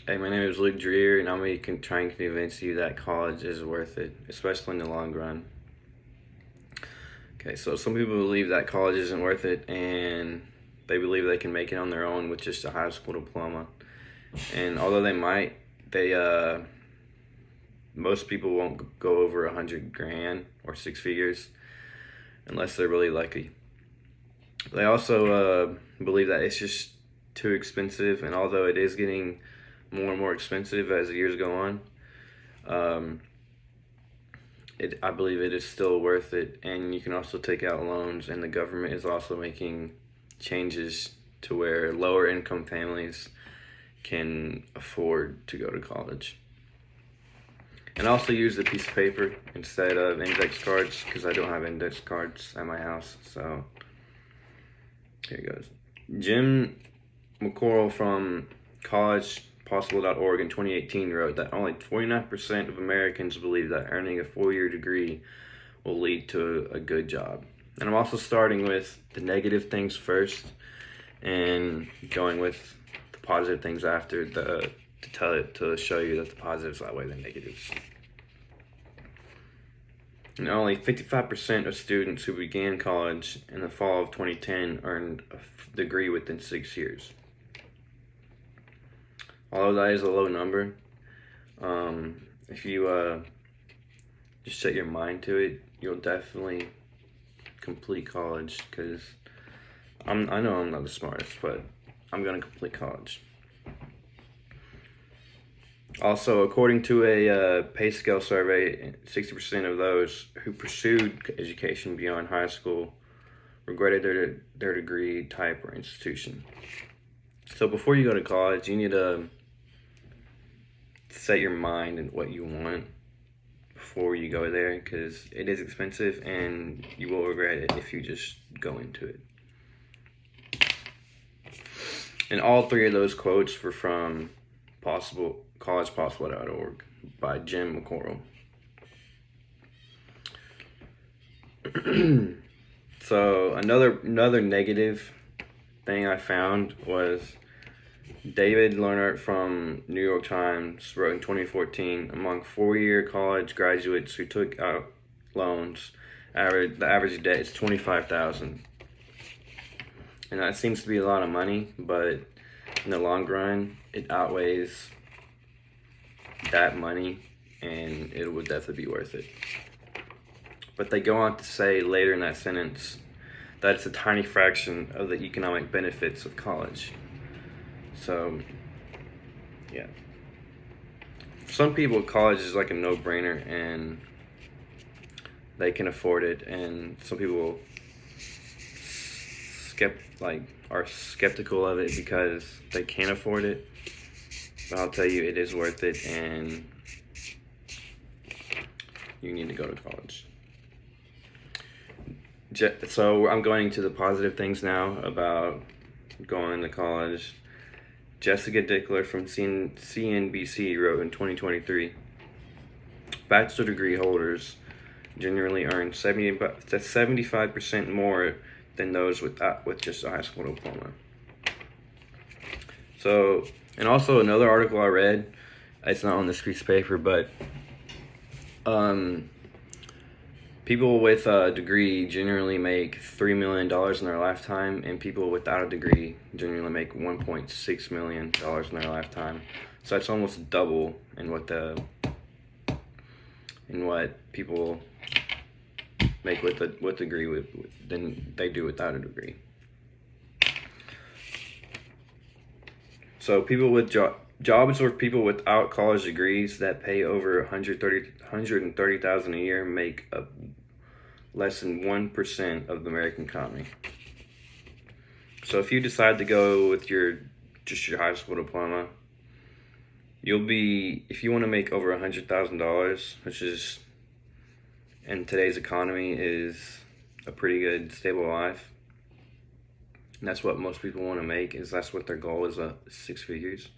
Hey, my name is Luke Dreer, and I'm going to try and convince you that college is worth it, especially in the long run. Okay, so some people believe that college isn't worth it, and they believe they can make it on their own with just a high school diploma. And although they might, most people won't go over 100 grand or six figures unless they're really lucky. They also believe that it's just too expensive, and although it is getting more and more expensive as the years go on, um, I believe it is still worth it. And you can also take out loans, and the government is also making changes to where lower income families can afford to go to college. And also use the piece of paper instead of index cards, because I don't have index cards at my house. So here it goes. Jim McCorrell from collegepossible.org in 2018 wrote that only 49% of Americans believe that earning a 4-year degree will lead to a good job. And I'm also starting with the negative things first and going with the positive things after to show you that the positives outweigh the negatives. And only 55% of students who began college in the fall of 2010 earned a degree within 6 years. Although that is a low number, if you just set your mind to it, you'll definitely complete college, because I know I'm not the smartest, but I'm going to complete college. Also, according to a pay scale survey, 60% of those who pursued education beyond high school regretted their degree type or institution. So before you go to college, you need to set your mind in what you want before you go there, because it is expensive and you will regret it if you just go into it. And all three of those quotes were from collegepossible.org by Jim McCorrell. So another negative thing I found was David Leonard from New York Times wrote in 2014, among 4-year college graduates who took out loans, the average debt is $25,000. And that seems to be a lot of money, but in the long run, it outweighs that money, and it would definitely be worth it. But they go on to say later in that sentence that it's a tiny fraction of the economic benefits of college. So, yeah. For some people, college is like a no-brainer, and they can afford it. And some people are skeptical of it because they can't afford it. But I'll tell you, it is worth it, and you need to go to college. So I'm going to the positive things now about going to college. Jessica Dickler from CNBC wrote in 2023, bachelor degree holders generally earn 75% more than those with just a high school diploma. So, and also another article I read, it's not on this piece of paper, but people with a degree generally make $3 million in their lifetime, and people without a degree generally make $1.6 million in their lifetime. So that's almost double in what people make with degree than they do without a degree. So people with jobs or people without college degrees that pay over $130,000 a year make up less than 1% of the American economy. So if you decide to go with your high school diploma, if you want to make over $100,000, which is in today's economy is a pretty good stable life. And that's what most people want to make, that's what their goal is, 6 figures.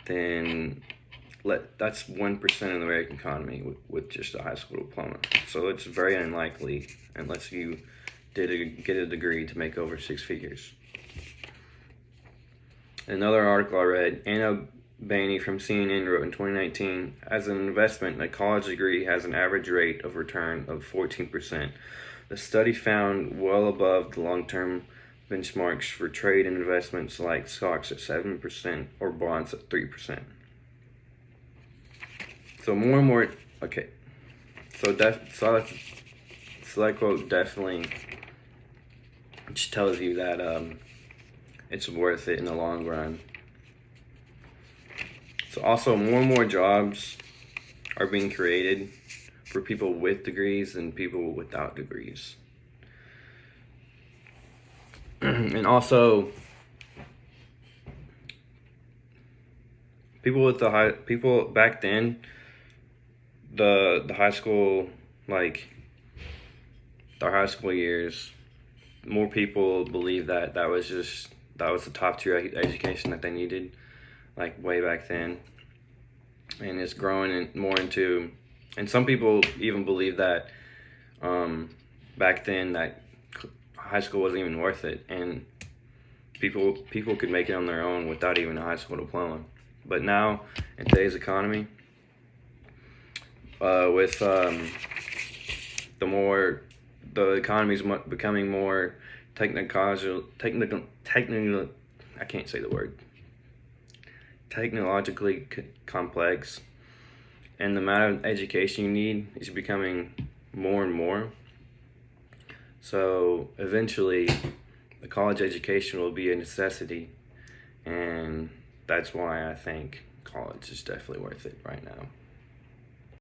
Then that's 1% of the American economy with just a high school diploma. So it's very unlikely, unless you get a degree, to make over 6 figures. Another article I read, Bainey from CNN wrote in 2019, as an investment, a college degree has an average rate of return of 14%. The study found well above the long-term benchmarks for trade and investments like stocks at 7% or bonds at 3%. So more and more, okay. So that quote definitely just tells you that it's worth it in the long run. So also more and more jobs are being created for people with degrees than people without degrees. And also people back then, the high school, like our high school years, more people believe that that was the top tier education that they needed, like way back then. And it's growing more into, and some people even believe that back then that high school wasn't even worth it, and people could make it on their own without even a high school diploma. But now in today's economy, with the economy is becoming more technical, I can't say the word, technologically complex, and the amount of education you need is becoming more and more. So eventually, the college education will be a necessity, and that's why I think college is definitely worth it right now.